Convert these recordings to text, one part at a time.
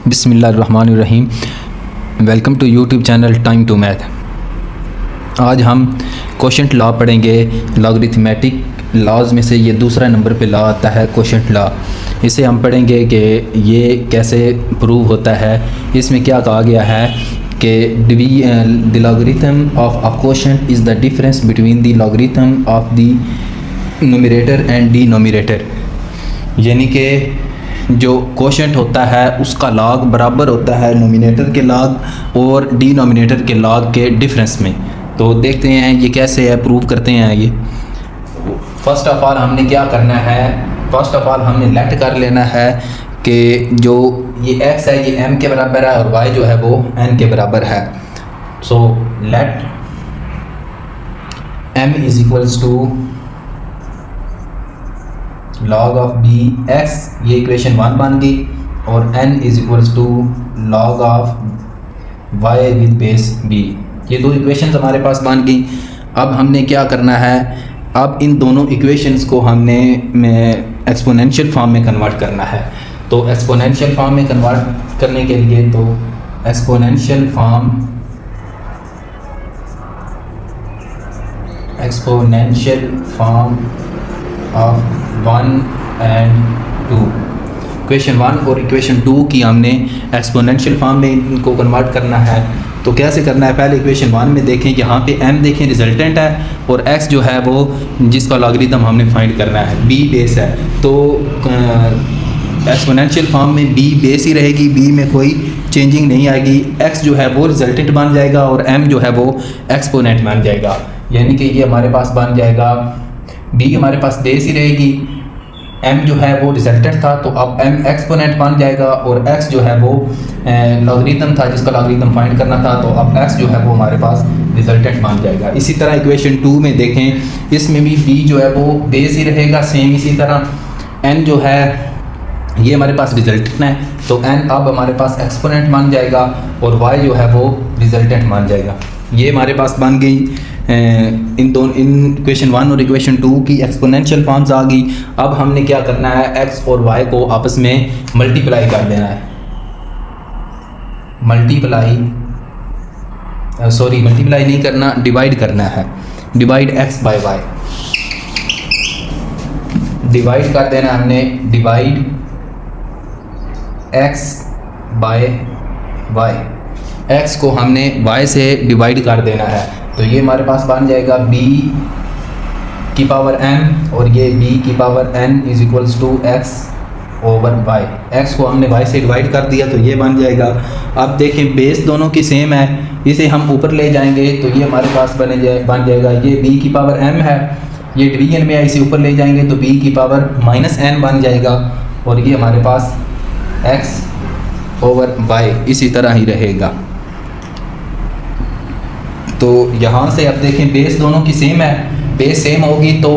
बिस्मिल्लाहिर्रहमानिर्रहीम। Welcome to YouTube channel time to math. आज हम क्वोशंट लॉ पढ़ेंगे। लॉगरिथमेटिक लॉज में से ये दूसरा नंबर पे लॉ आता है क्वोशंट लॉ। इसे हम पढ़ेंगे कि ये कैसे प्रूव होता है। इसमें क्या कहा गया है कि the logarithm of a quotient is the difference between the logarithm of the numerator and denominator. यानी कि जो क्वोशंट होता है उसका लॉग बराबर होता है नोमिनेटर के लॉग और डिनोमिनेटर के लॉग के डिफरेंस में। तो देखते हैं ये कैसे है, प्रूव करते हैं। ये फर्स्ट ऑफ ऑल हमने क्या करना है, फर्स्ट ऑफ ऑल हमने लेट कर लेना है कि जो ये x है ये m के बराबर है और y जो है वो n के बराबर है। So let m is equals to log of b x, ये इक्वेशन 1 बन गई, और n is equals to log of y with base b। ये दो इक्वेशंस हमारे पास बन गई। अब हमने क्या करना है, अब इन दोनों इक्वेशंस को हमने एक्सपोनेंशियल फॉर्म में कन्वर्ट करना है। तो एक्सपोनेंशियल फॉर्म में कन्वर्ट करने के लिए तो exponential form of 1 and 2, equation 1 और इक्वेशन 2 की हमने एक्सपोनेंशियल फॉर्म में इनको कन्वर्ट करना है। तो कैसे करना है, पहले इक्वेशन 1 में देखें, यहाँ पे m देखें रिजल्टेंट है और x जो है वो जिसका लॉगरिथम हमने फाइंड करना है, b बेस है। तो एक्सपोनेंशियल फॉर्म में b बेस ही रहेगी, b में कोई चेंजिंग नहीं आएगी। x जो है वो रिजल्टेंट बन जाएगा और m जो है वो एक्सपोनेंट बन जाएगा। यानी कि ये हमारे पास बन जाएगा, b हमारे पास बेस ही रहेगी, m जो है वो रिजल्टेंट था तो अब m एक्सपोनेंट बन जाएगा, और x जो है वो लॉगरिथम था जिसका लॉगरिथम फाइंड करना था, तो अब x जो है वो हमारे पास रिजल्टेंट बन जाएगा। इसी तरह इक्वेशन 2 में देखें, इसमें भी b जो है वो बेस ही रहेगा सेम। इसी तरह n जो है ये हमारे पास रिजल्टेंट है तो n अब हमारे पास एक्सपोनेंट बन जाएगा और y जो है वो रिजल्टेंट बन जाएगा। ये हमारे पास बन गई इन इक्वेशन 1 और इक्वेशन 2 की एक्सपोनेंशियल फॉर्म्स आ गई। अब हमने क्या करना है, x और y को आपस में मल्टीप्लाई कर देना है। मल्टीप्लाई नहीं करना, डिवाइड करना है। Divide x by y, divide कर देना हमने, divide x by y। x को हमने y से डिवाइड कर देना है तो ये हमारे पास बन जाएगा b की पावर n और ये b की power n is equals to x over y। x को हमने y से डिवाइड कर दिया तो ये बन जाएगा। अब देखें बेस दोनों की सेम है, इसे हम ऊपर ले जाएंगे तो ये हमारे पास बन जाएगा, ये b की पावर m है, ये डिवीजन में है, इसे ऊपर ले जाएंगे तो b की पावर माइनस n बन जाएगा, और ये हमारे पास x ओवर y इसी तरह ही रहेगा। तो यहाँ से अब देखें बेस दोनों की सेम है, बेस सेम होगी तो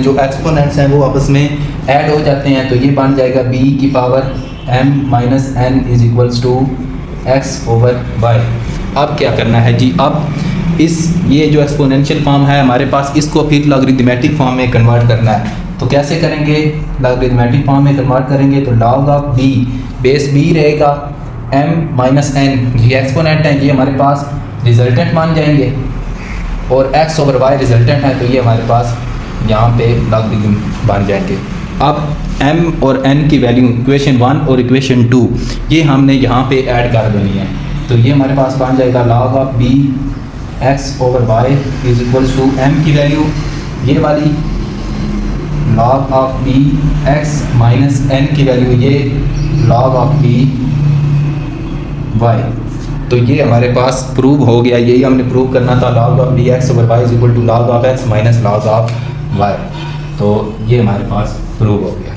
जो एक्सपोनेंट्स हैं वो आपस में ऐड हो जाते हैं, तो ये बन जाएगा b की power m minus n is equals to x over y। अब क्या करना है जी, अब ये जो एक्सपोनेंशियल फॉर्म है हमारे पास, इसको फिर लॉगरिथमेटिक फॉर्म में कन्वर्ट करना है। तो कैसे करेंगे, लॉगरिथमेटिक फॉर्म में कन्वर्ट करेंगे तो log of b, base b रहेगा, m माइनस n ये एक्सपोनेंट है, ये हमारे पास रिजल्टेंट मान जाएंगे, और x ओवर y रिजल्टेंट है तो ये हमारे पास यहाँ पे लॉगरिथम बन जाएंगे। अब m और n की वैल्यू इक्वेशन 1 और इक्वेशन 2 ये हमने यहाँ पे ऐड कर देनी है। तो ये हमारे पास बन जाएगा log of b x over y is equals to m की वैल्यू ये वाली, log of b x minus n की वैल्यू ये log ऑफ b y। तो ये हमारे पास प्रूव हो गया, यही हमने प्रूव करना था, log of B X over Y is equal to log of x minus log of y। तो ये हमारे पास प्रूव हो गया।